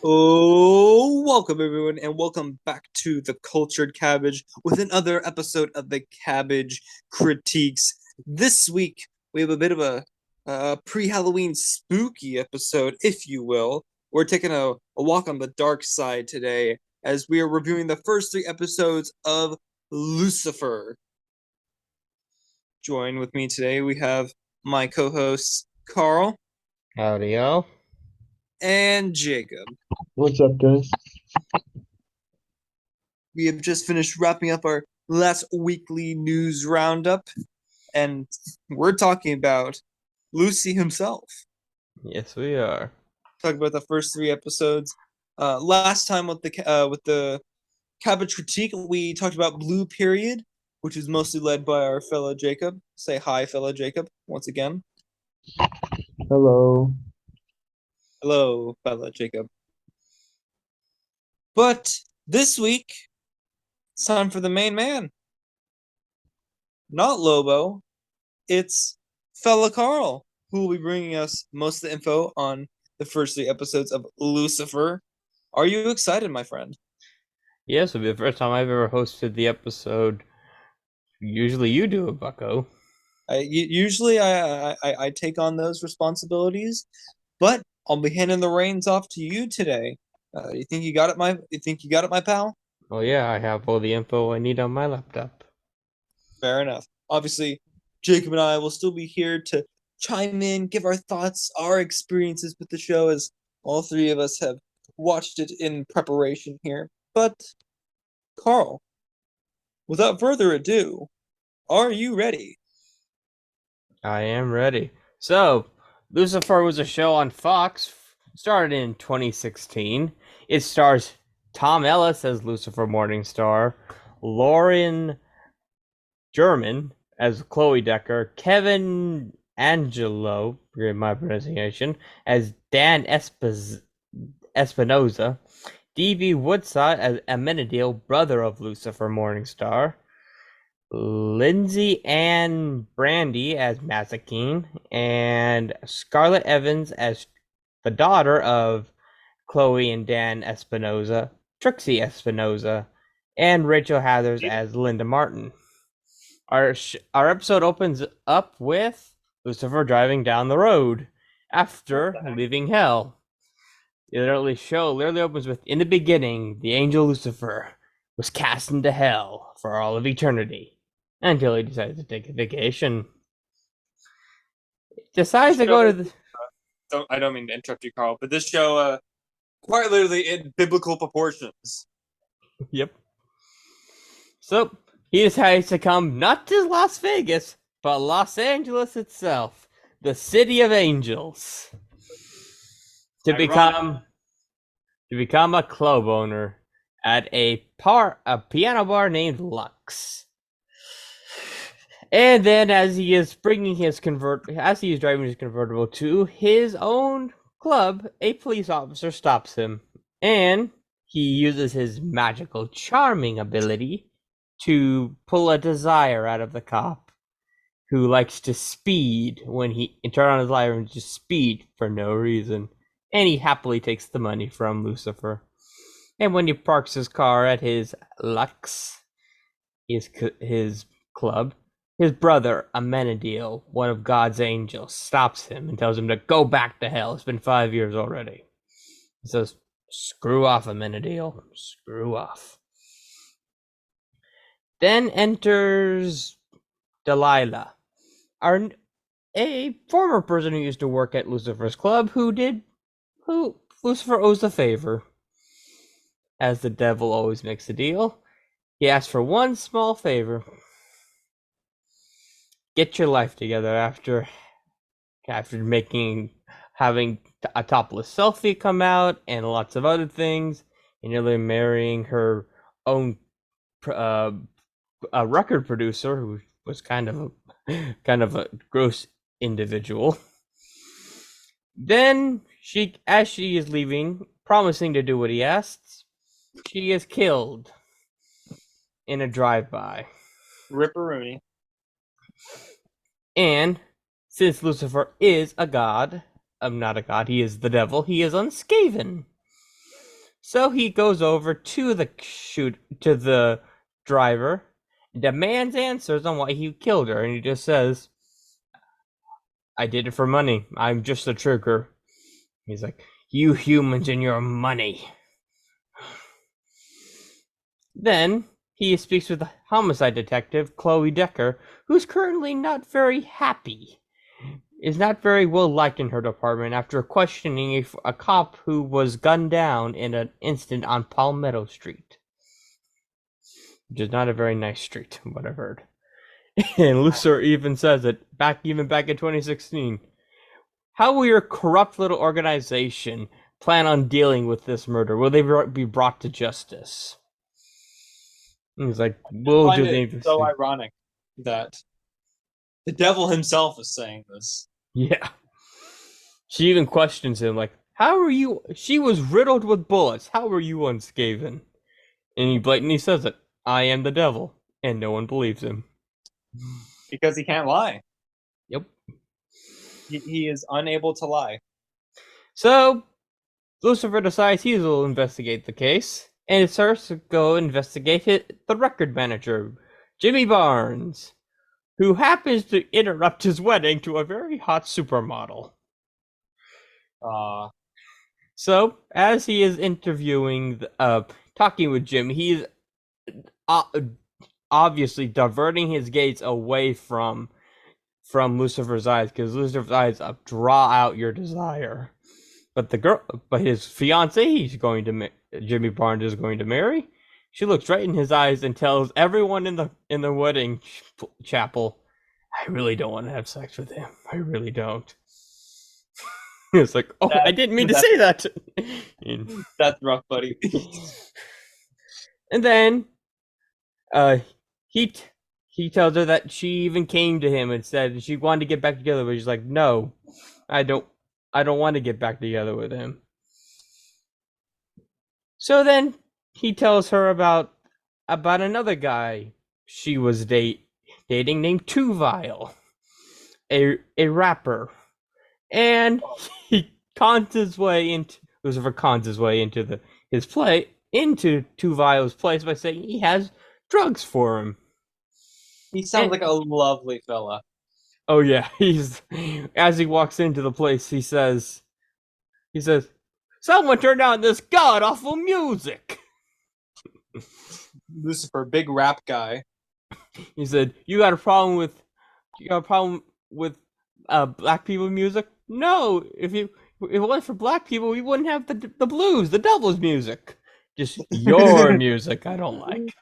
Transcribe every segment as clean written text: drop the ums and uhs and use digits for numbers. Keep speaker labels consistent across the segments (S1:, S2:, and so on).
S1: Oh, welcome everyone, and welcome back to the Cultured Cabbage with another episode of the Cabbage Critiques. This week we have a bit of a pre-Halloween spooky episode, if you will. We're taking a walk on the dark side today as we are reviewing the first 3 episodes of Lucifer. Join with me today, we have my co-hosts Karl
S2: Howdy, y'all.
S1: and Jacob.
S3: What's up, guys?
S1: We have just finished wrapping up our last weekly news roundup, and we're talking about Lucy himself.
S2: Yes, we are.
S1: Talking about the first 3 episodes. Last time with the Cabbage Critique, we talked about Blue Period, which is mostly led by our fellow Jacob. Say hi, fellow Jacob, once again.
S3: Hello.
S1: Hello, fellow Jacob. But this week, it's time for the main man. Not Lobo, it's fella Karl, who will be bringing us most of the info on the first 3 episodes of Lucifer. Are you excited, my friend?
S2: Yes, it'll be the first time I've ever hosted the episode. Usually you do it, bucko.
S1: Usually I take on those responsibilities, but I'll be handing the reins off to you today. You think you got it, my pal?
S2: Oh yeah, I have all the info I need on my laptop.
S1: Fair enough. Obviously, Jacob and I will still be here to chime in, give our thoughts, our experiences with the show, as all 3 of us have watched it in preparation here. But, Karl, without further ado, are you ready?
S2: I am ready. So, Lucifer was a show on Fox, started in 2016. It stars Tom Ellis as Lucifer Morningstar, Lauren German as Chloe Decker, Kevin Angelo, forgive my pronunciation, as Dan Espinoza, D.B. Woodside as Amenadiel, brother of Lucifer Morningstar, Lindsay Ann Brandy as Mazikeen, and Scarlett Evans as the daughter of Chloe and Dan Espinoza, Trixie Espinoza, and Rachel Hathers as Linda Martin. Our episode opens up with Lucifer driving down the road after leaving hell. The show literally opens with, in the beginning, the angel Lucifer was cast into hell for all of eternity until he decides to take a vacation. Decides to go to the...
S1: I don't mean to interrupt you, Karl, but this show, quite literally in biblical proportions.
S2: Yep. So, he decides to come not to Las Vegas, but Los Angeles itself, the city of angels, to become a club owner at a piano bar named Lux. And then, as he is driving his convertible to his own club, a police officer stops him, and he uses his magical charming ability to pull a desire out of the cop, who likes to speed when he turn on his light and just speed for no reason. And he happily takes the money from Lucifer. And when he parks his car at his Lux, his club, his brother, Amenadiel, one of God's angels, stops him and tells him to go back to hell. It's been 5 years already. He says, "Screw off, Amenadiel. Screw off." Then enters Delilah, a former person who used to work at Lucifer's club, who Lucifer owes a favor. As the devil always makes a deal, he asks for one small favor. Get your life together after having a topless selfie come out and lots of other things, and nearly marrying her own a record producer who was kind of a gross individual. Then as she is leaving, promising to do what he asks, she is killed in a drive-by.
S1: Ripperoonie.
S2: And since Lucifer is a god, not a god, he is the devil, he is unscaven. So he goes over to the driver, demands answers on why he killed her, and he just says, I did it for money. I'm just a trigger. He's like, you humans and your money. Then he speaks with the homicide detective, Chloe Decker, who's currently not very happy. Is not very well liked in her department after questioning a cop who was gunned down in an incident on Palmetto Street. Which is not a very nice street, from what I've heard. And Lucifer even says it back in 2016. How will your corrupt little organization plan on dealing with this murder? Will they be brought to justice? And he's like, we'll
S1: I find
S2: do
S1: it
S2: the
S1: so ironic that the devil himself is saying this.
S2: Yeah. She even questions him, like, how are you? She was riddled with bullets. How are you unscaven? And he blatantly says it. I am the devil. And no one believes him.
S1: Because he can't lie.
S2: Yep.
S1: He is unable to lie.
S2: So, Lucifer decides he will investigate the case, and it starts to go investigate the record manager, Jimmy Barnes, who happens to interrupt his wedding to a very hot supermodel. So, as he is talking with Jim, he's obviously diverting his gaze away from Lucifer's eyes, because Lucifer's eyes draw out your desire. But his fiancée, Jimmy Barnes is going to marry. She looks right in his eyes and tells everyone in the wedding chapel, "I really don't want to have sex with him. I really don't." It's like, oh, I didn't mean to say that.
S1: That's rough, buddy.
S2: And then, he tells her that she even came to him and said she wanted to get back together, but she's like, no, I don't want to get back together with him. So then he tells her about another guy she was dating named Tuvile, a rapper, and Lucifer cons his way into into Tuvile's place by saying he has drugs for him.
S1: He sounds like a lovely fella.
S2: Oh yeah, as he walks into the place, he says, someone turned on this god awful music.
S1: Lucifer, big rap guy.
S2: He said, you got a problem with black people music? No, if it wasn't for black people, we wouldn't have the blues, the devil's music. Just your music I don't like.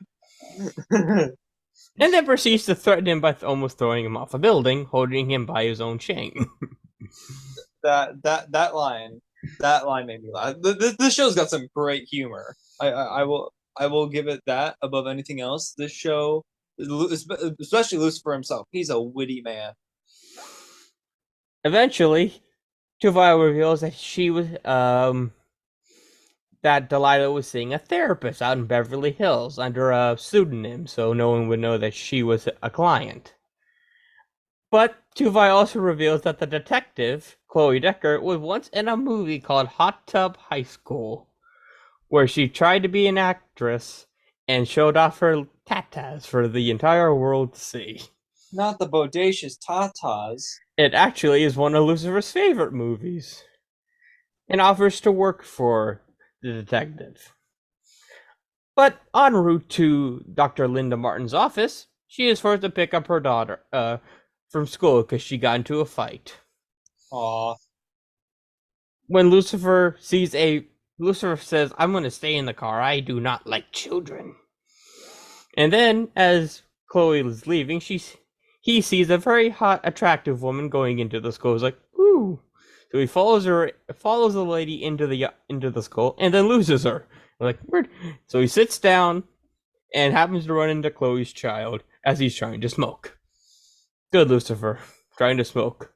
S2: And then proceeds to threaten him by almost throwing him off a building, holding him by his own chain.
S1: that line made me laugh. This show's got some great humor. I will give it that above anything else. This show, especially Lucifer himself, he's a witty man.
S2: Eventually, Tuvile reveals that that Delilah was seeing a therapist out in Beverly Hills under a pseudonym, so no one would know that she was a client. But Tuvile also reveals that the detective, Chloe Decker, was once in a movie called Hot Tub High School, where she tried to be an actress and showed off her tatas for the entire world to see.
S1: Not the bodacious tatas.
S2: It actually is one of Lucifer's favorite movies, and offers to work for the detective. But en route to Dr. Linda Martin's office, she is forced to pick up her daughter from school because she got into a fight.
S1: Aww.
S2: When Lucifer says, I'm going to stay in the car. I do not like children. And then, as Chloe is leaving, he sees a very hot, attractive woman going into the school. He's like, ooh. So he follows the lady into the school, and then loses her. Like, weird. So he sits down and happens to run into Chloe's child as he's trying to smoke. Good, Lucifer. Trying to smoke.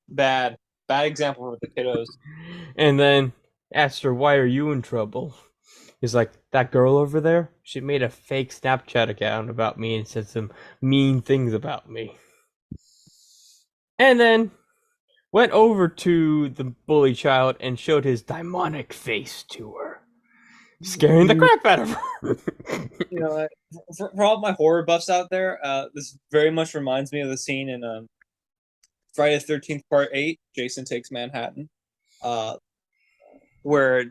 S1: Bad example for the kiddos.
S2: And then asks her, why are you in trouble? He's like, that girl over there, she made a fake Snapchat account about me and said some mean things about me. And then went over to the bully child and showed his demonic face to her, scaring the crap out of her.
S1: You know, for all my horror buffs out there, this very much reminds me of the scene in Friday the 13th Part 8, Jason Takes Manhattan, uh, where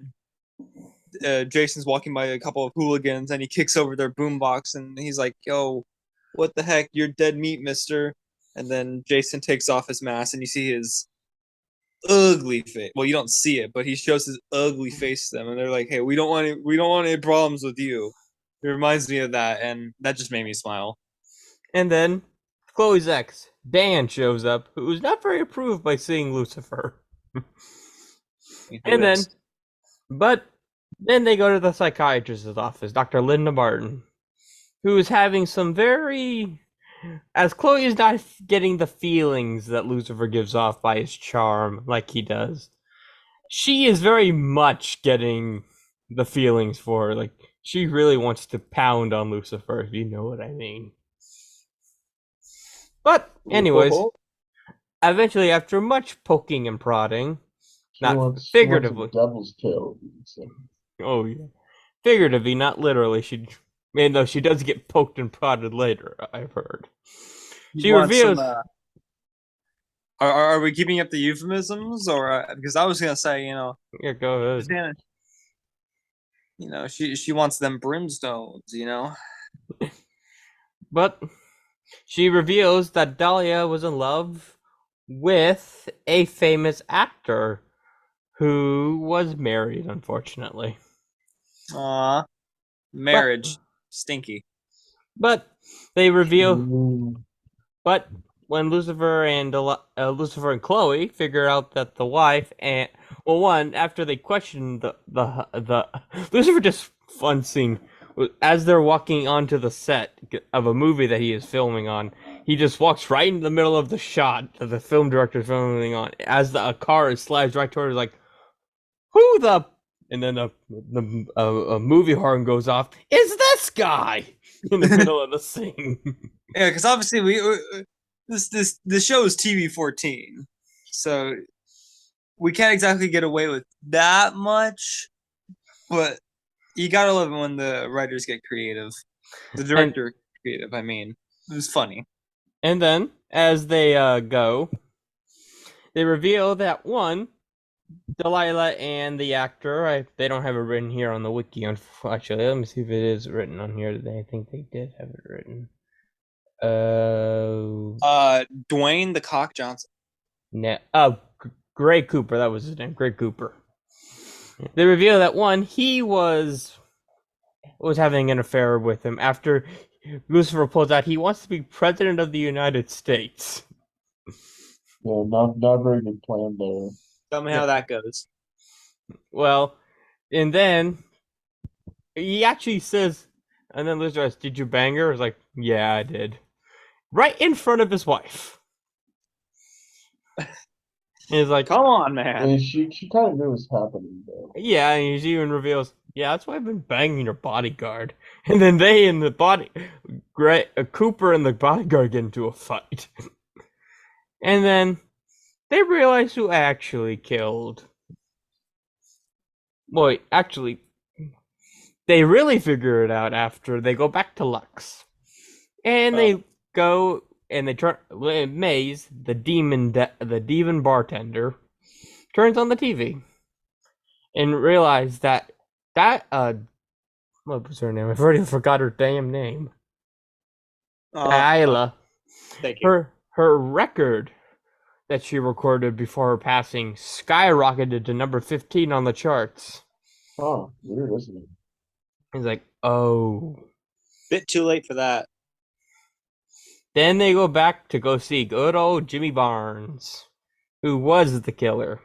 S1: Jason's walking by a couple of hooligans and he kicks over their boombox and he's like, "Yo, what the heck? You're dead meat, mister." And then Jason takes off his mask and you see his ugly face. Well, you don't see it, but he shows his ugly face to them, and they're like, "Hey, we don't want any problems with you." It reminds me of that, and that just made me smile.
S2: And then Chloe's ex, Dan, shows up, who's not very approved by seeing Lucifer. And then, but then they go to the psychiatrist's office, Dr. Linda Martin, who is having some very, as Chloe is not getting the feelings that Lucifer gives off by his charm like he does, she is very much getting the feelings for her. Like, she really wants to pound on Lucifer, if you know what I mean. But, anyways, eventually, after much poking and prodding, not figuratively,
S3: devil's tail.
S2: oh yeah, figuratively, not literally, though she does get poked and prodded later, I've heard. She reveals.
S1: Are we keeping up the euphemisms, or because I was gonna say,
S2: Yeah, go ahead.
S1: She wants them brimstones,
S2: But she reveals that Dahlia was in love with a famous actor who was married, unfortunately.
S1: Aw, marriage, stinky.
S2: But they reveal. But when Lucifer and Chloe figure out that the wife and after they question the Lucifer, just fun scene as they're walking onto the set of a movie that he is filming on. He just walks right in the middle of the shot that the film director is filming on as a car slides right toward her, like, who the, and then a movie horn goes off. It's this guy in the middle of the scene.
S1: Yeah, because obviously this show is TV-14, so we can't exactly get away with that much. But you gotta love it when the writers get creative, the director creative. I mean, it was funny.
S2: And then, as they go, they reveal that one, Delilah and the actor, they don't have it written here on the wiki. Actually, let me see if it is written on here. I think they did have it written.
S1: Dwayne the Cock Johnson.
S2: Gray Cooper. That was his name. Gray Cooper. They reveal that one, he was having an affair with him after Lucifer pulls out. He wants to be president of the United States.
S3: Yeah, not very good plan there.
S1: Tell me how that goes.
S2: Well, and then he actually says, and then Lucifer asks, "Did you bang her?" He's like, "Yeah, I did." Right in front of his wife. He's like,
S1: "Come on, man."
S3: And she kind of knew it was happening, though.
S2: Yeah, and he even reveals, "Yeah, that's why I've been banging your bodyguard." And then they and Cooper and the bodyguard get into a fight. And then they realize who actually killed. Well, actually, they really figure it out after they go back to Lux. And they go and they turn Maze, the demon bartender, turns on the TV and realize that what was her name? I've already forgot her damn name. Ayla.
S1: Thank you.
S2: Her record that she recorded before her passing skyrocketed to number 15 on the charts.
S3: Oh, weird, isn't it?
S2: He's like, oh.
S1: Bit too late for that.
S2: Then they go back to go see good old Jimmy Barnes, who was the killer.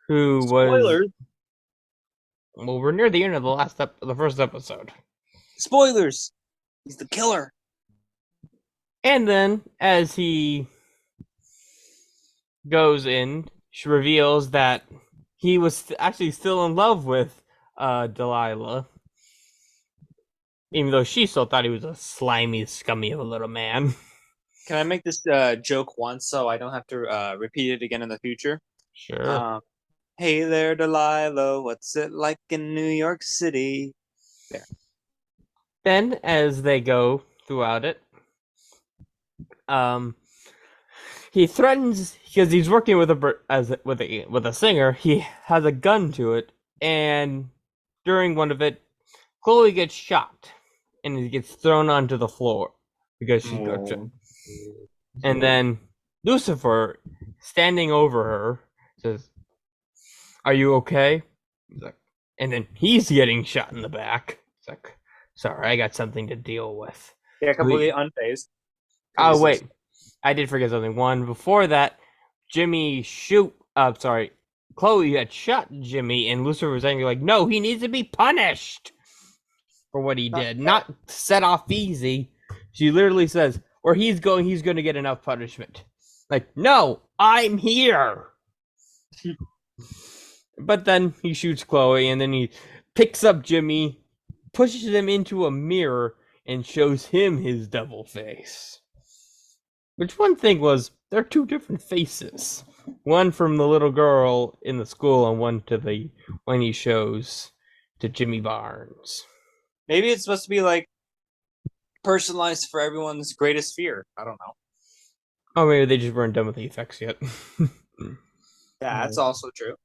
S1: Spoilers.
S2: Well, we're near the end of the first episode.
S1: Spoilers. He's the killer.
S2: And then, as he goes in, she reveals that he was actually still in love with Delilah. Even though she still thought he was a slimy, scummy of a little man.
S1: Can I make this joke once so I don't have to repeat it again in the future?
S2: Sure.
S1: Hey there, Delilah. What's it like in New York City? There.
S2: Then, as they go throughout it, he threatens because he's working with a singer. He has a gun to it, and during one of it, Chloe gets shot, and he gets thrown onto the floor because she got shot. And then Lucifer, standing over her, says, "Are you okay?" He's like, and then he's getting shot in the back. It's like, "Sorry, I got something to deal with."
S1: Yeah, completely unfazed.
S2: Oh wait, I did forget something. One before that, Chloe had shot Jimmy, and Lucifer was angry, like, "No, he needs to be punished for what he did, not set off easy." She literally says, "Or he's going to get enough punishment." Like, no, I'm here. But then he shoots Chloe, and then he picks up Jimmy, pushes him into a mirror, and shows him his devil face. Which one thing was, they're two different faces. One from the little girl in the school, and one to the one he shows to Jimmy Barnes.
S1: Maybe it's supposed to be like personalized for everyone's greatest fear. I don't know.
S2: Oh, maybe they just weren't done with the effects yet.
S1: That's also true.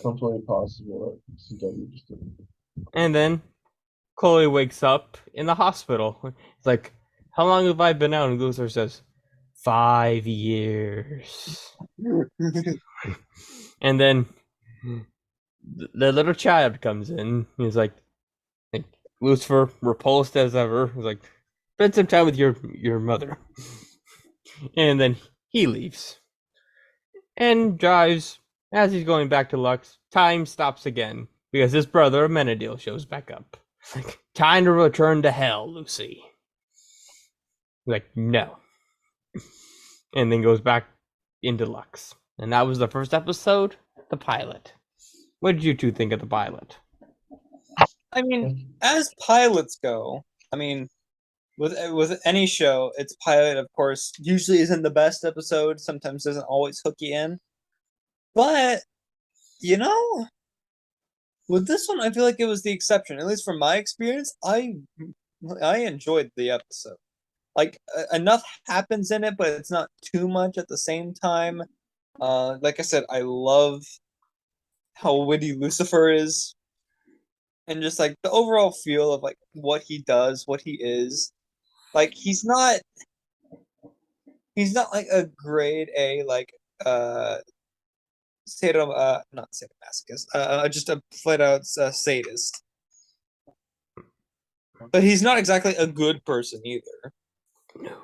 S3: Completely possible that CW just didn't.
S2: And then Chloe wakes up in the hospital. It's like, "How long have I been out?" And Lucifer says, 5 years. And then the little child comes in. He's like Lucifer, repulsed as ever. He's like, "Spend some time with your mother." And then he leaves and drives. As he's going back to Lux, time stops again because his brother Menadil shows back up. Like, "Time to return to hell, Lucy." Like, no. And then goes back into Lux. And that was the first episode, the pilot. What did you two think of the pilot?
S1: I mean, as pilots go, I mean, with any show, its pilot, of course, usually isn't the best episode. Sometimes doesn't always hook you in. But you know, with this one, I feel like it was the exception. At least from my experience, I enjoyed the episode. Like enough happens in it, but it's not too much at the same time. Like I said, I love how witty Lucifer is, and just like the overall feel of like what he does, what he is. Like he's not like a grade A like not sadomasochist, just a flat out sadist. But he's not exactly a good person either.
S2: No.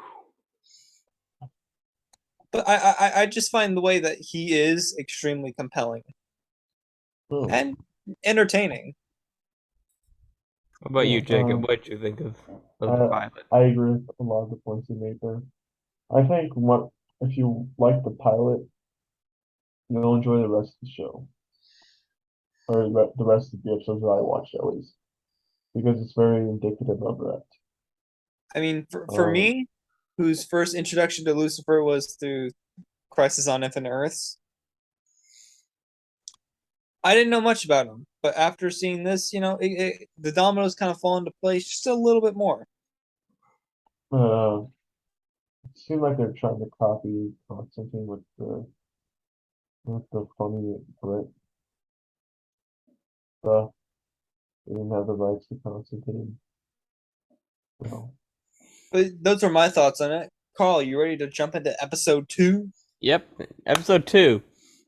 S1: But I just find the way that he is extremely compelling and entertaining.
S2: What about you, Jacob? What did you think of the pilot?
S3: I agree with a lot of the points you made there. I think if you like the pilot, you'll enjoy the rest of the show, or the rest of the episodes that I watched at least, because it's very indicative of that.
S1: I mean, for me, whose first introduction to Lucifer was through Crisis on Infinite Earths, I didn't know much about him, but after seeing this, the dominoes kind of fall into place just a little bit more.
S3: It seemed like they're trying to copy something with the funny Brit stuff. They didn't have the rights to Constantine. So.
S2: But
S1: those are my thoughts on it. Karl, you ready to jump into episode 2?
S2: Yep, episode 2,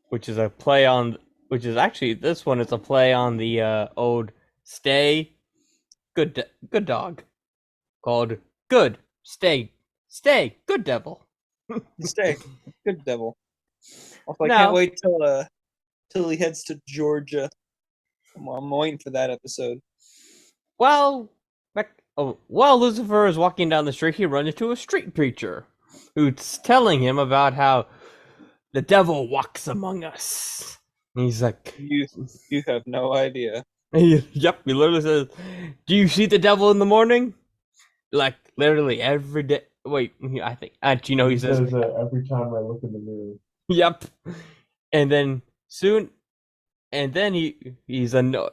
S2: which is actually, this one is a play on the old Stay Good Dog, called Good Stay Good Devil.
S1: Stay Good Devil. Also, I can't wait till he heads to Georgia. I'm waiting for that episode.
S2: While Lucifer is walking down the street, he runs into a street preacher who's telling him about how the devil walks among us. And he's like,
S1: You have no idea.
S2: Yep, he literally says, "Do you see the devil in the morning?" Like literally every day. Wait, I think he
S3: He
S2: says,
S3: says that every time I look in the mirror.
S2: "Yep," and then soon, and then he's annoyed.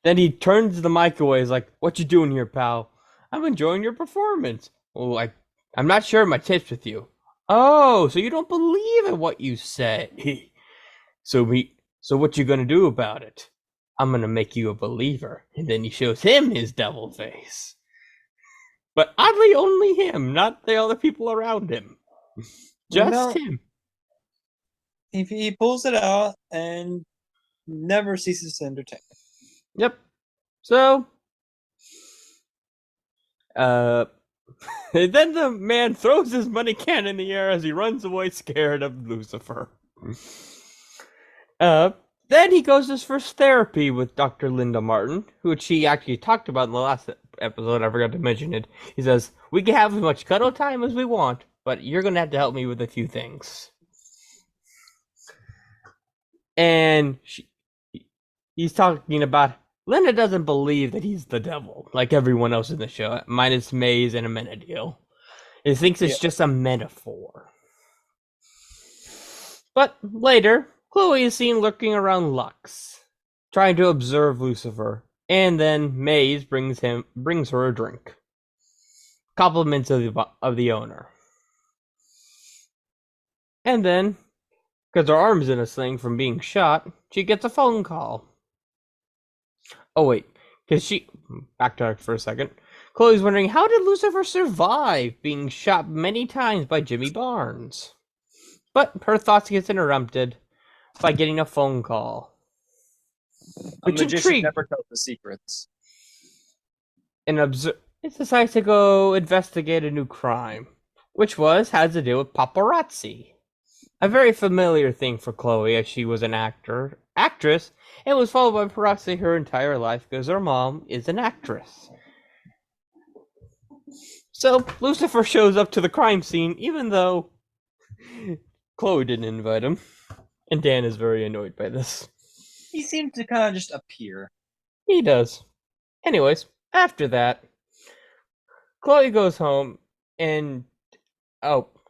S2: Then he turns the mic away. He's like, "What you doing here, pal? I'm enjoying your performance." Well, like, I'm not sharing my tips with you. Oh, so you don't believe in what you say? So what you gonna do about it? I'm gonna make you a believer. And then he shows him his devil face. But oddly, only him, not the other people around him. Just
S1: No,
S2: him.
S1: he pulls it out and never ceases to entertain.
S2: Yep. So, uh, then the man throws his money can in the air as he runs away, scared of Lucifer. Uh, then he goes to his first therapy with Dr. Linda Martin, which he actually talked about in the last episode. I forgot to mention it. He says, "We can have as much cuddle time as we want, but you're going to have to help me with a few things." And he's talking about Linda doesn't believe that he's the devil, like everyone else in the show, minus Maze and Amenadiel. He thinks it's just a metaphor. But later, Chloe is seen lurking around Lux, trying to observe Lucifer, and then Maze brings her a drink. Compliments of the owner. And then, because her arm's in a sling from being shot, she gets a phone call. Oh wait, because backtrack for a second. Chloe's wondering, how did Lucifer survive being shot many times by Jimmy Barnes? But her thoughts gets interrupted by getting a phone call.
S1: A magician never tells the secrets.
S2: And it decides to go investigate a new crime, which has to do with paparazzi. A very familiar thing for Chloe, as she was an actress, and was followed by paparazzi her entire life because her mom is an actress. So Lucifer shows up to the crime scene, even though Chloe didn't invite him, and Dan is very annoyed by this.
S1: He seemed to kind of just appear.
S2: He does. Anyways, after that, Chloe goes home, and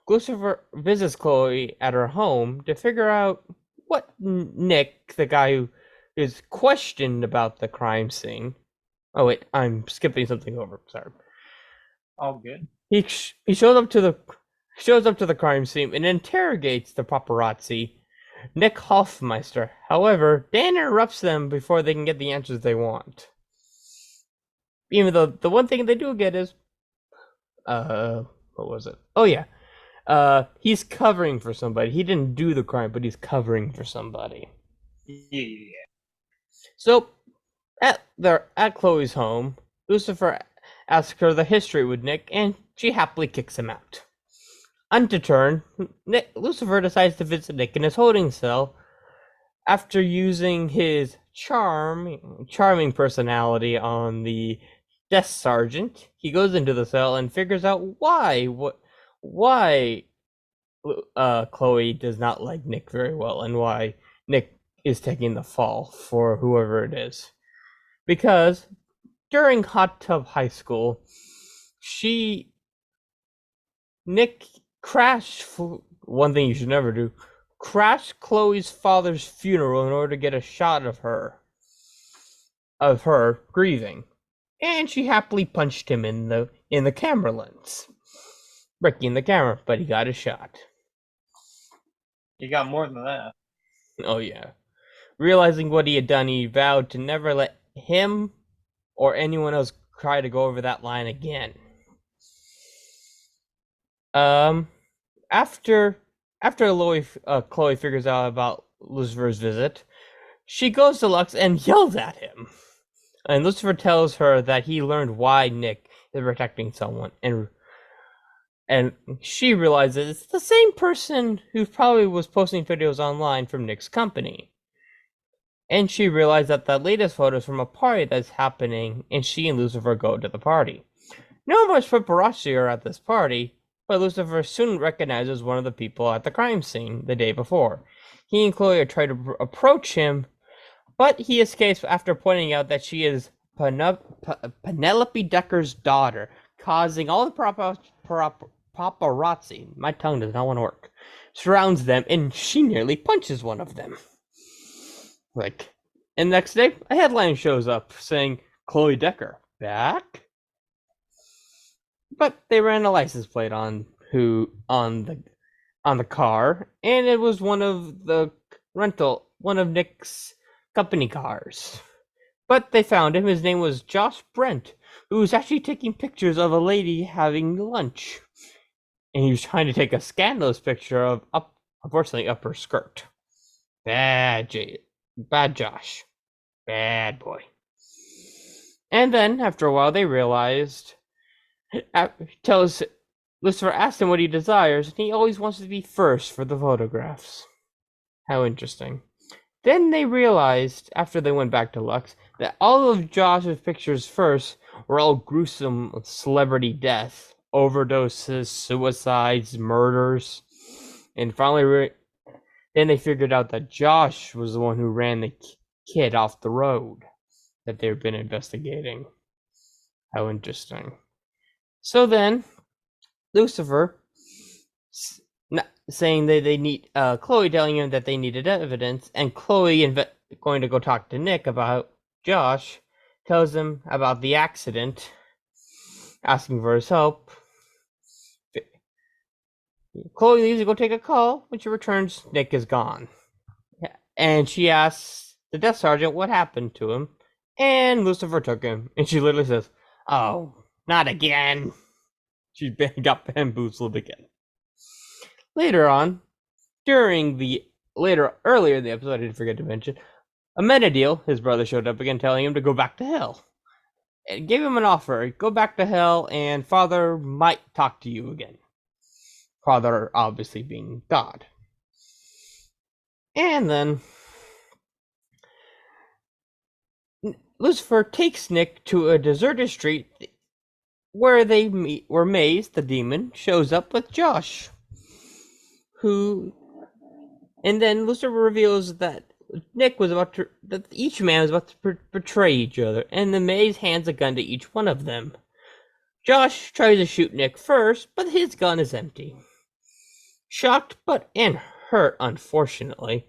S2: Lucifer visits Chloe at her home to figure out what Nick, the guy who is questioned about the crime scene. Oh wait, I'm skipping something over. Sorry.
S1: All good.
S2: He shows up to the crime scene and interrogates the paparazzi, Nick Hoffmeister. However, Dan interrupts them before they can get the answers they want. Even though the one thing they do get is, what was it? Oh yeah. He's covering for somebody. He didn't do the crime, but he's covering for somebody.
S1: Yeah.
S2: So, at Chloe's home, Lucifer asks her the history with Nick, and she happily kicks him out. Undeterred, Lucifer decides to visit Nick in his holding cell. After using his charming personality on the desk sergeant, he goes into the cell and figures out why Chloe does not like Nick very well, and why Nick is taking the fall for whoever it is. Because during Hot Tub High School, Nick crashed. One thing you should never do: crashed Chloe's father's funeral in order to get a shot of her grieving, and she happily punched him in the camera lens, breaking the camera. But he got a shot.
S1: He got more than that.
S2: Oh yeah. Realizing what he had done, he vowed to never let him or anyone else try to go over that line again. After Chloe figures out about Lucifer's visit, she goes to Lux and yells at him. And Lucifer tells her that he learned why Nick is protecting someone, and she realizes it's the same person who probably was posting videos online from Nick's company. And she realized that the latest photo is from a party that's happening, and she and Lucifer go to the party. No much paparazzi are at this party, but Lucifer soon recognizes one of the people at the crime scene the day before. He and Chloe try to approach him, But he escapes after pointing out that she is Penelope Decker's daughter, causing all the paparazzi, my tongue does not want to work, surrounds them, and she nearly punches one of them. And next day, a headline shows up saying, Chloe Decker, back? But they ran a license plate on the car, and it was one of Nick's company cars. But they found him. His name was Josh Brent, who was actually taking pictures of a lady having lunch. And he was trying to take a scandalous picture of, unfortunately, up her skirt. Bad Josh. Bad boy. And then, after a while, they realized, Lucifer asked him what he desires, and he always wants to be first for the photographs. How interesting. Then they realized, after they went back to Lux, that all of Josh's pictures first were all gruesome celebrity deaths, overdoses, suicides, murders, and finally, then they figured out that Josh was the one who ran the kid off the road that they've been investigating. How interesting. So then, Lucifer, saying that they need Chloe telling him that they needed evidence, and Chloe going to go talk to Nick about Josh, tells him about the accident, asking for his help. Chloe leaves to go take a call. When she returns, Nick is gone. And she asks the death sergeant what happened to him, and Lucifer took him. And she literally says, "Oh, not again." She got bamboozled again. Later on, earlier in the episode, I didn't forget to mention, Amenadiel, his brother, showed up again, telling him to go back to hell. And gave him an offer: go back to hell, and Father might talk to you again. Father, obviously, being God. And then Lucifer takes Nick to a deserted street where they meet, where Maze, the demon, shows up with Josh. And then Lucifer reveals that each man was about to betray each other, and the Maze hands a gun to each one of them. Josh tries to shoot Nick first, but his gun is empty. Shocked and hurt, unfortunately,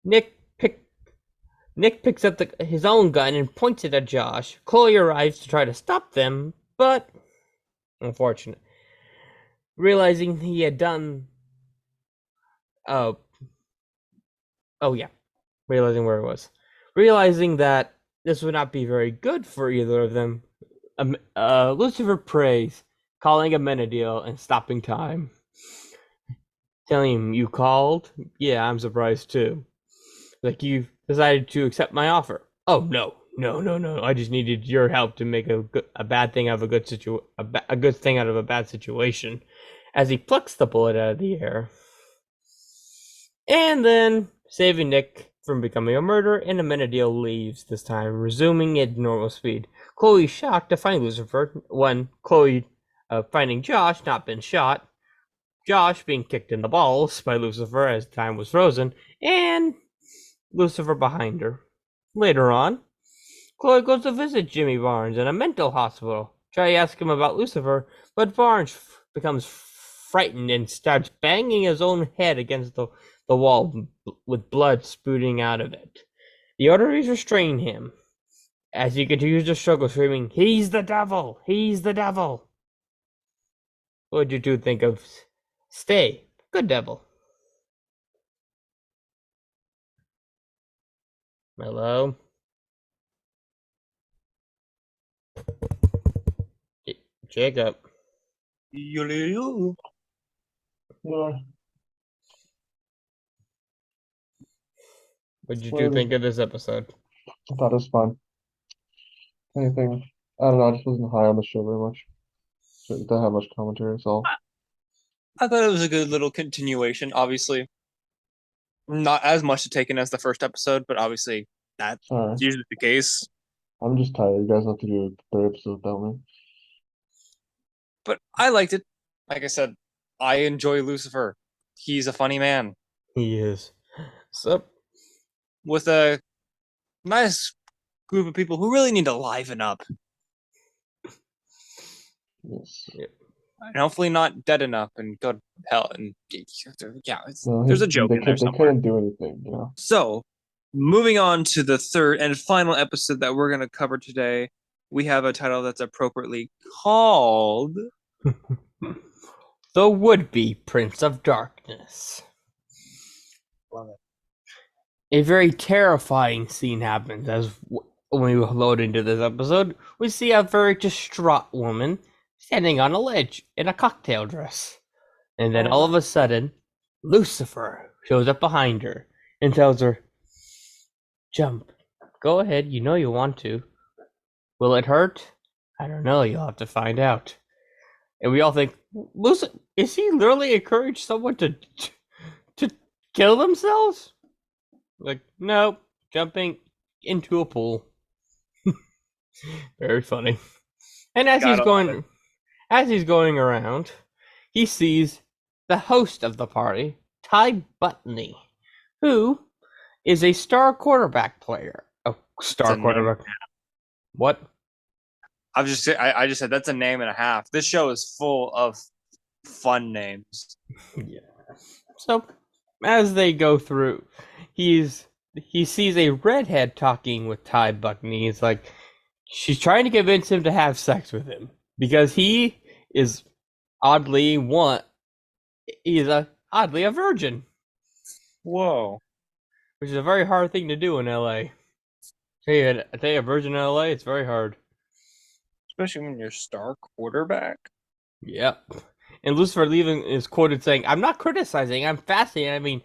S2: Nick picks up his own gun and points it at Josh. Chloe arrives to try to stop them, but unfortunate. Realizing he had done realizing where it was. Realizing that this would not be very good for either of them, Lucifer prays, calling Amenadiel and stopping time. Telling him, "You called? Yeah, I'm surprised too. Like, you decided to accept my offer." "Oh, no. I just needed your help to make a bad thing out of a good thing out of a bad situation." As he plucks the bullet out of the air. And then, saving Nick from becoming a murderer, and Amenadiel leaves this time, resuming at normal speed. Chloe shocked to find Lucifer when Chloe finding Josh not been shot, Josh being kicked in the balls by Lucifer as time was frozen, and Lucifer behind her. Later on, Chloe goes to visit Jimmy Barnes in a mental hospital. Try to ask him about Lucifer, but Barnes becomes frightened and starts banging his own head against the wall with blood spouting out of it. The authorities restrain him as he continues to struggle, screaming, "He's the devil! He's the devil!" What did you two think of Stay? Good devil. Hello? Jacob.
S1: Yo.
S3: Yeah.
S2: What did you two think of this episode?
S3: I thought it was fun. Anything, I don't know, I just wasn't high on the show very much. So it didn't have much commentary, so.
S1: I thought it was a good little continuation. Obviously, not as much to take in as the first episode, but obviously that's
S3: Alright.
S1: usually the case.
S3: I'm just tired. You guys have to do the third episode without me.
S1: But I liked it. Like I said, I enjoy Lucifer. He's a funny man.
S2: He is. So,
S1: with a nice group of people who really need to liven up.
S3: Yes.
S1: And hopefully not dead enough and go to hell. And yeah,
S3: No,
S1: there's a joke in there
S3: they
S1: somewhere.
S3: couldn't do anything, you know.
S1: So, moving on to the third and final episode that we're going to cover today, we have a title that's appropriately called
S2: The Would-Be Prince of Darkness.
S1: Love it.
S2: A very terrifying scene happens as when we load into this episode. We see a very distraught woman standing on a ledge in a cocktail dress. And then all of a sudden, Lucifer shows up behind her and tells her, "Jump. Go ahead, you know you want to. Will it hurt? I don't know, you'll have to find out." And we all think, is he literally encouraged someone to kill themselves? Like, no, jumping into a pool. Very funny. And as he's going around, he sees the host of the party, Ty Butney, who is a star quarterback player. A star quarterback. What?
S1: I just said that's a name and a half. This show is full of fun names.
S2: Yeah. So as they go through, he sees a redhead talking with Ty Butney. He's like, she's trying to convince him to have sex with him because he is oddly a virgin.
S1: Whoa.
S2: Which is a very hard thing to do in LA. I tell you, a virgin in LA, it's very hard.
S1: Especially when you're star quarterback.
S2: Yep. And Lucifer Leaving is quoted saying, "I'm not criticizing, I'm fascinated. I mean,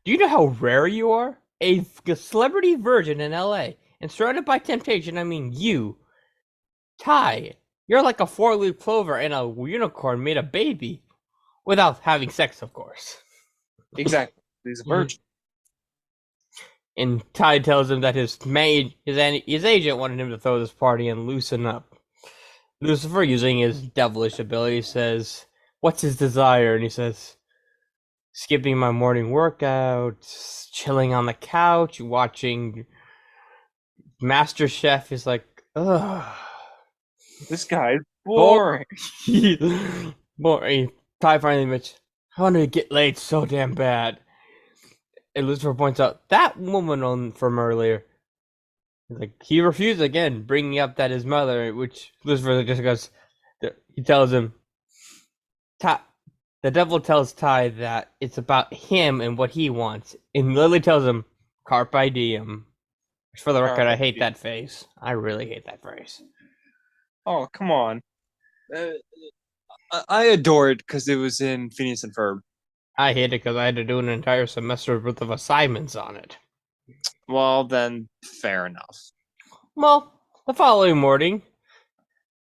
S2: do you know how rare you are? A celebrity virgin in LA and surrounded by temptation. I mean, you, Ty, you're like a 4-leaf clover and a unicorn made a baby. Without having sex, of course."
S1: Exactly. He's a virgin.
S2: And Ty tells him that his agent wanted him to throw this party and loosen up. Lucifer, using his devilish ability, says, "What's his desire?" And he says, "Skipping my morning workout, chilling on the couch, watching MasterChef." Is like, ugh.
S1: This guy's boring.
S2: Boring. Ty finally admits, "I want to get laid so damn bad." And Lucifer points out that woman from earlier. Like, he refused again, bringing up that his mother, which Lucifer just goes, he tells him, the devil tells Ty that it's about him and what he wants. And Lily tells him, "Carpe diem." For the record, I hate that phrase. I really hate that phrase.
S1: Oh, come on. I adore it because it was in Phineas and Ferb.
S2: I hate it because I had to do an entire semester worth of assignments on it.
S1: Well, then, fair enough.
S2: Well, the following morning,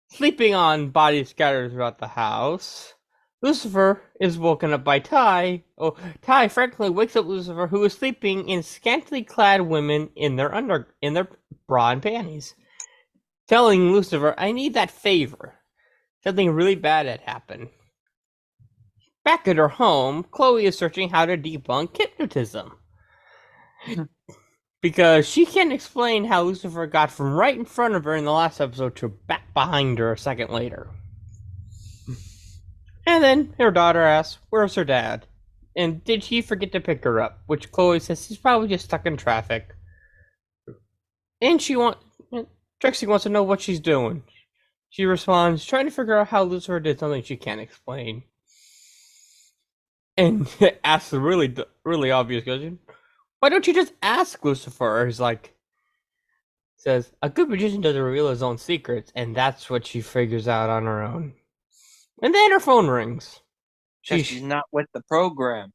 S2: sleeping on bodies scattered throughout the house, Lucifer is woken up by Ty. Oh, Ty frankly wakes up Lucifer, who is sleeping in scantily clad women in their bra and panties, telling Lucifer, "I need that favor. Something really bad had happened." Back at her home, Chloe is searching how to debunk hypnotism. Because she can't explain how Lucifer got from right in front of her in the last episode to back behind her a second later. And then her daughter asks, "Where's her dad? And did he forget to pick her up?" Which Chloe says he's probably just stuck in traffic. And Trixie wants to know what she's doing. She responds, trying to figure out how Lucifer did something she can't explain. And asks a really, really obvious question. "Why don't you just ask Lucifer?" He's like, says, "A good magician doesn't reveal his own secrets," and that's what she figures out on her own. And then her phone rings.
S1: She's not with the program.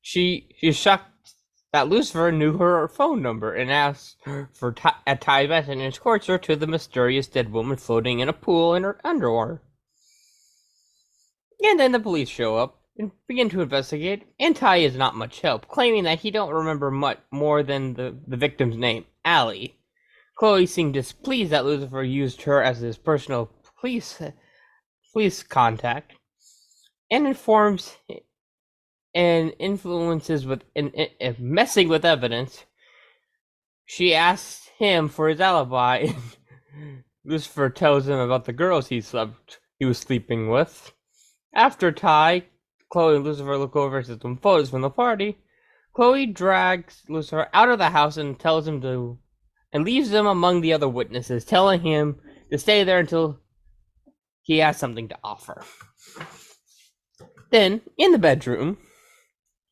S2: She's shocked that Lucifer knew her phone number and asked for a Ty message and escorts her to the mysterious dead woman floating in a pool in her underwear. And then the police show up and begin to investigate, and Ty is not much help, claiming that he don't remember much more than the victim's name, Allie. Chloe seemed displeased that Lucifer used her as his personal police contact, and informs and influences with messing with evidence, she asks him for his alibi. Lucifer tells him about the girls he was sleeping with. After Ty, Chloe and Lucifer look over to some photos from the party. Chloe drags Lucifer out of the house and leaves him among the other witnesses, telling him to stay there until he has something to offer. Then, in the bedroom,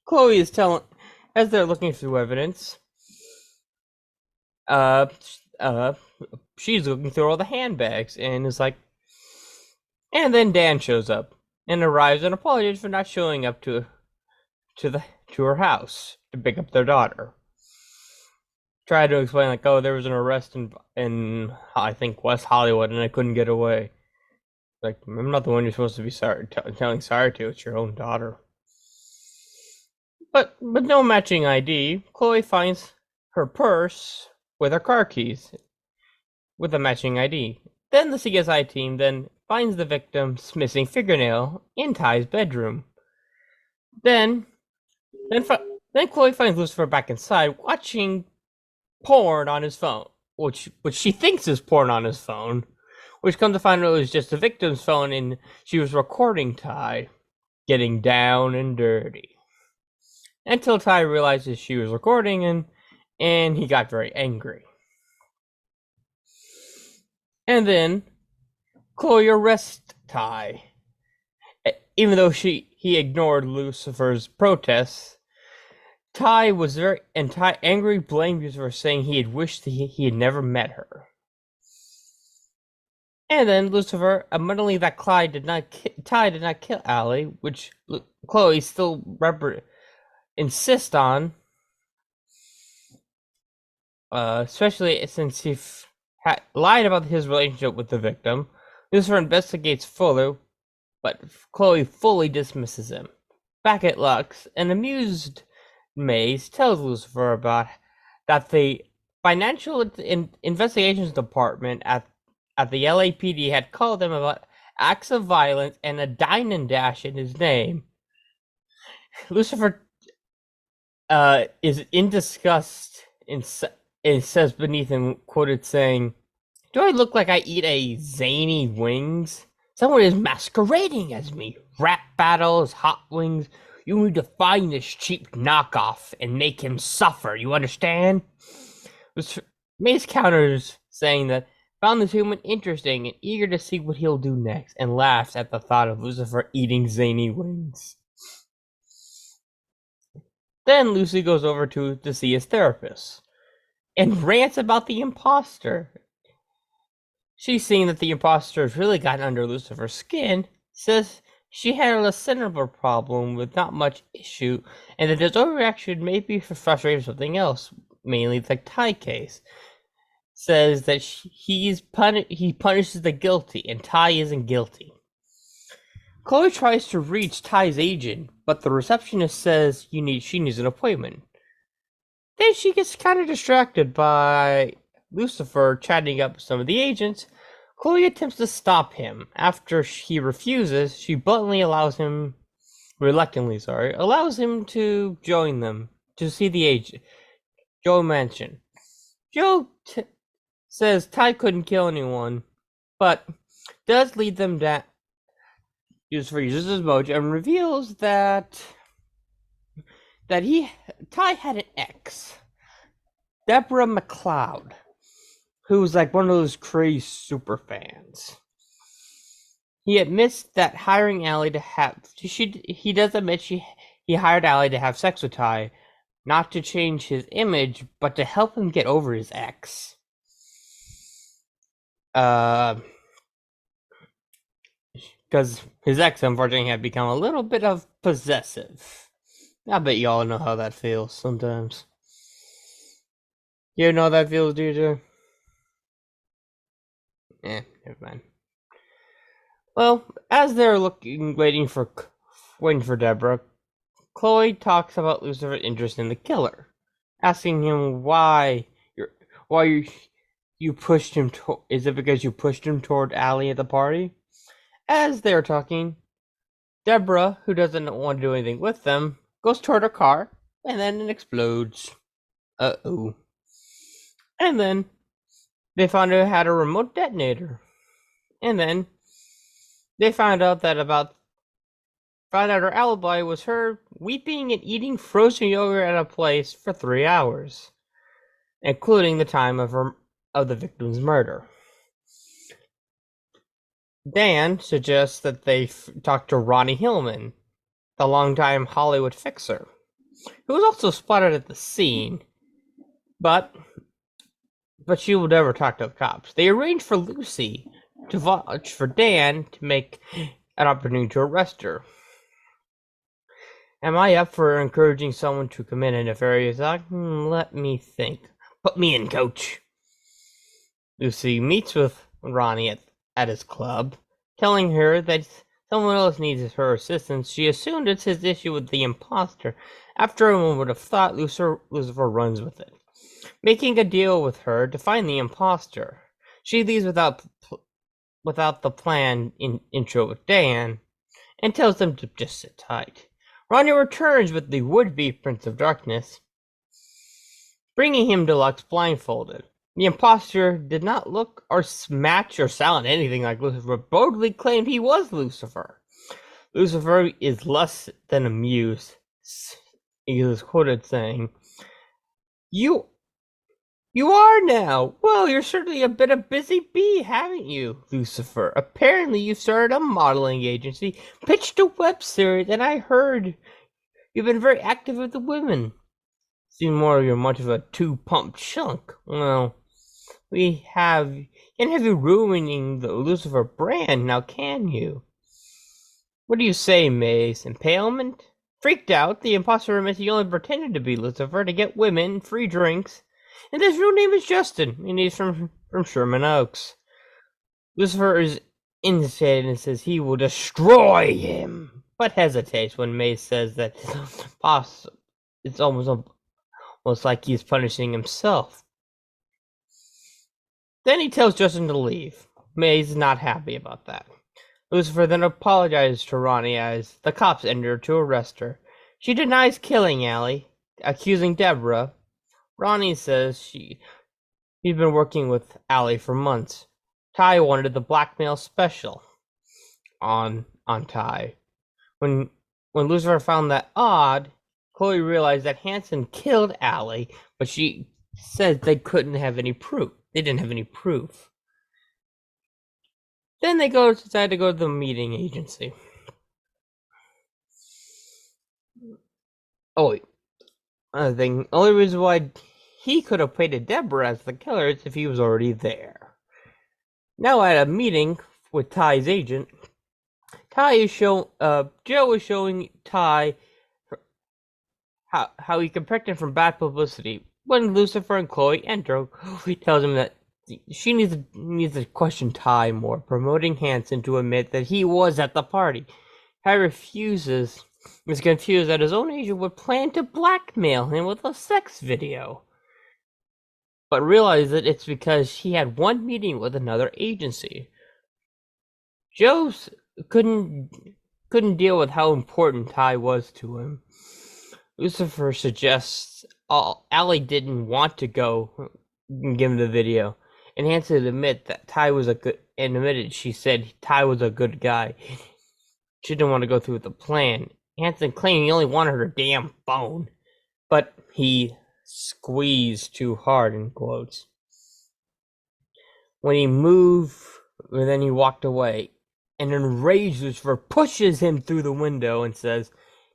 S2: Chloe is telling, as they're looking through evidence, she's looking through all the handbags and is like, and then Dan shows up and arrives and apologizes for not showing up to her house to pick up their daughter. Tried to explain like, oh, there was an arrest in I think West Hollywood and I couldn't get away. Like, I'm not the one you're supposed to be telling sorry to. It's your own daughter. But with no matching ID, Chloe finds her purse with her car keys with a matching ID. Then the CSI team then finds the victim's missing fingernail in Ty's bedroom. Then Chloe finds Lucifer back inside watching porn on his phone, which she thinks is porn on his phone. Which comes to find out it was just the victim's phone, and she was recording Ty getting down and dirty. Until Ty realizes she was recording, and he got very angry. And then Chloe arrests Ty, even though he ignored Lucifer's protests. Ty angry blamed Lucifer, saying he had wished he had never met her. And then Lucifer, admittingly that Ty did not kill Allie, which Chloe still insists on, especially since he lied about his relationship with the victim. Lucifer investigates further, but Chloe fully dismisses him. Back at Lux, an amused Maze tells Lucifer about that the financial investigations department at the LAPD had called them about acts of violence and a dine and dash in his name. Lucifer is in disgust and says beneath him, quoted saying, "Do I look like I eat a zany wings? Someone is masquerading as me. Rap battles, hot wings. You need to find this cheap knockoff and make him suffer, you understand?" Mace counters, saying that found this human interesting and eager to see what he'll do next, and laughs at the thought of Lucifer eating zany wings. Then Lucy goes over to see his therapist and rants about the imposter. She's seeing that the imposter has really gotten under Lucifer's skin, says she had a similar problem with not much issue, and that his overreaction may be frustrated with something else, mainly the Ty case. Says that he punishes the guilty, and Ty isn't guilty. Chloe tries to reach Ty's agent, but the receptionist says she needs an appointment. Then she gets kind of distracted by Lucifer chatting up some of the agents. Chloe attempts to stop him. After he refuses, she reluctantly allows him to join them to see the agent. Joe mentioned. Joe says Ty couldn't kill anyone, but does lead them down. Lucifer uses his mojo and reveals that Ty had an ex, Deborah McLeod, who was like one of those crazy super fans. He admits that hiring Allie to have he does admit he hired Allie to have sex with Ty, not to change his image, but to help him get over his ex. Because his ex, unfortunately, had become a little bit of possessive. I bet you all know how that feels sometimes. You know how that feels, DJ? Never mind. Well, as they're waiting for Deborah, Chloe talks about Lucifer's interest in the killer, asking him why you pushed him. Is it because you pushed him toward Allie at the party? As they're talking, Deborah, who doesn't want to do anything with them, goes toward her car, and then it explodes. Uh-oh. And then they found out it had a remote detonator. And then they found out her alibi was her weeping and eating frozen yogurt at a place for 3 hours, including the time of the victim's murder. Dan suggests that they talk to Ronnie Hillman, the longtime Hollywood fixer, who was also spotted at the scene, but she would never talk to the cops. They arranged for Lucy to vouch for Dan to make an opportunity to arrest her. Am I up for encouraging someone to commit a nefarious act? Let me think. Put me in, coach. Lucy meets with Ronnie at his club, telling her that someone else needs her assistance. She assumed it's his issue with the imposter. After a moment of thought, Lucifer runs with it, making a deal with her to find the imposter. She leaves without the planned intro with Dan, and tells them to just sit tight. Ronnie returns with the would-be Prince of Darkness, bringing him to Lux blindfolded. The imposter did not look or match or sound anything like Lucifer, but boldly claimed he was Lucifer. Lucifer is less than amused. He was quoted saying, You are now. Well, you're certainly a bit of busy bee, haven't you, Lucifer? Apparently you've started a modeling agency, pitched a web series, and I heard you've been very active with the women. Seem more you're much of a two-pump chunk. Well, can't have you ruining the Lucifer brand, now can you? What do you say, Mace? Impalement? Freaked out, the imposter admits he only pretended to be Lucifer to get women, free drinks, and his real name is Justin, and he's from Sherman Oaks. Lucifer is instead and says he will destroy him, but hesitates when Mace says that it's almost like he's punishing himself. Then he tells Justin to leave. Mace is not happy about that. Lucifer then apologizes to Ronnie as the cops enter to arrest her. She denies killing Allie, accusing Deborah. Ronnie says she's been working with Allie for months. Ty wanted the blackmail special on Ty. When Lucifer found that odd, Chloe realized that Hanson killed Allie, but she said they couldn't have any proof. They didn't have any proof. Then they decide to go to the meeting agency. Oh wait. Another thing, only reason why he could have painted Deborah as the killer is if he was already there. Now at a meeting with Ty's agent, Joe is showing Ty how he can protect him from bad publicity. When Lucifer and Chloe enter, he tells him that she needs to question Ty more, promoting Hanson to admit that he was at the party. Ty is confused that his own agent would plan to blackmail him with a sex video, but realizes that it's because he had one meeting with another agency. Joe couldn't deal with how important Ty was to him. Lucifer suggests Allie didn't want to go and give him the video, and Hanson admitted she said Ty was a good guy. She didn't want to go through with the plan. Hanson claimed he only wanted her damn phone, but he squeezed too hard, in quotes. When he moved, then he walked away, and enraged Lucifer pushes him through the window and says,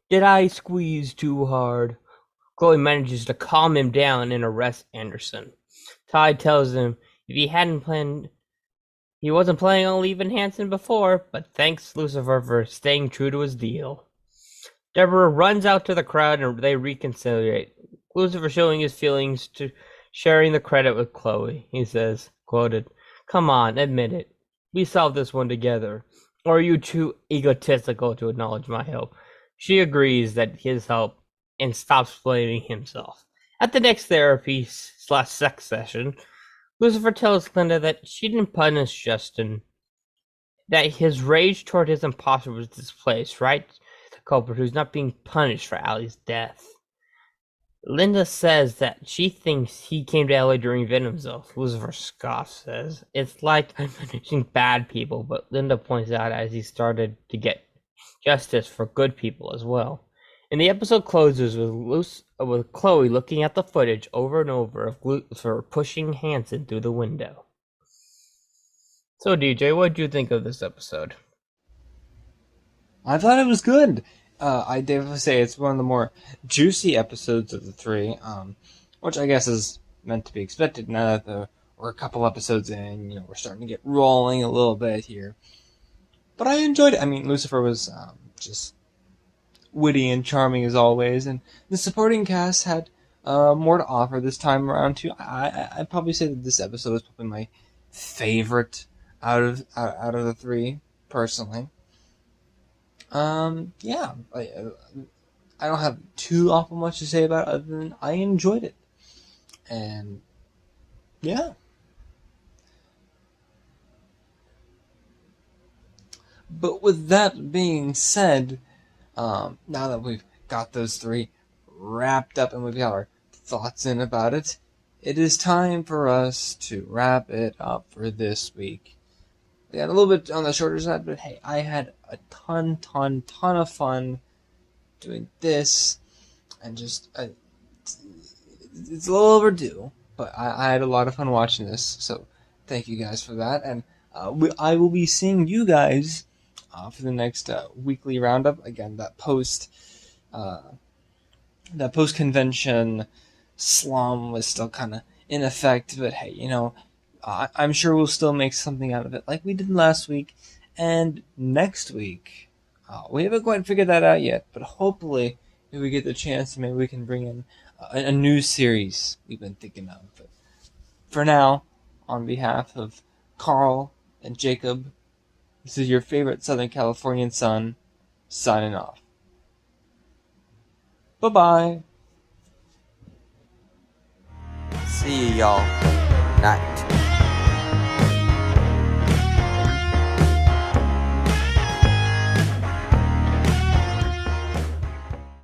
S2: "Did I squeeze too hard?" Chloe manages to calm him down and arrest Anderson. Ty tells him if he wasn't planning on leaving Hanson before, but thanks Lucifer for staying true to his deal. Deborah runs out to the crowd and they reconcile. Lucifer showing his feelings to sharing the credit with Chloe. He says, quoted, "Come on, admit it. We solved this one together. Or are you too egotistical to acknowledge my help?" She agrees that his help and stops blaming himself. At the next therapy/sex session, Lucifer tells Linda that she didn't punish Justin, that his rage toward his imposter was displaced, right? The culprit who's not being punished for Allie's death. Linda says that she thinks he came to LA during Venom's though. Lucifer Scott says it's like I'm punishing bad people, but Linda points out as he started to get justice for good people as well. And the episode closes with Chloe looking at the footage over and over of Lucifer pushing Hanson through the window. So DJ, what did you think of this episode?
S1: I thought it was good. I definitely say it's one of the more juicy episodes of the three, which I guess is meant to be expected now that we're a couple episodes in. We're starting to get rolling a little bit here. But I enjoyed it. I mean, Lucifer was just witty and charming as always, and the supporting cast had more to offer this time around too. I'd probably say that this episode was probably my favorite out of the three, personally. Yeah, I don't have too awful much to say about it other than I enjoyed it, and yeah. But with that being said, now that we've got those three wrapped up and we've got our thoughts in about it, it is time for us to wrap it up for this week. We got a little bit on the shorter side, but hey, I had a ton of fun doing this, and just it's a little overdue, but I had a lot of fun watching this, so thank you guys for that, and I will be seeing you guys for the next weekly roundup. Again, that post convention slum was still kind of in effect, but hey, I'm sure we'll still make something out of it like we did last week. And next week, we haven't quite figured that out yet, but hopefully if we get the chance, maybe we can bring in a new series we've been thinking of. But for now, on behalf of Karl and Jacob, this is your favorite Southern Californian son, signing off. Bye-bye.
S4: See you, y'all. Night.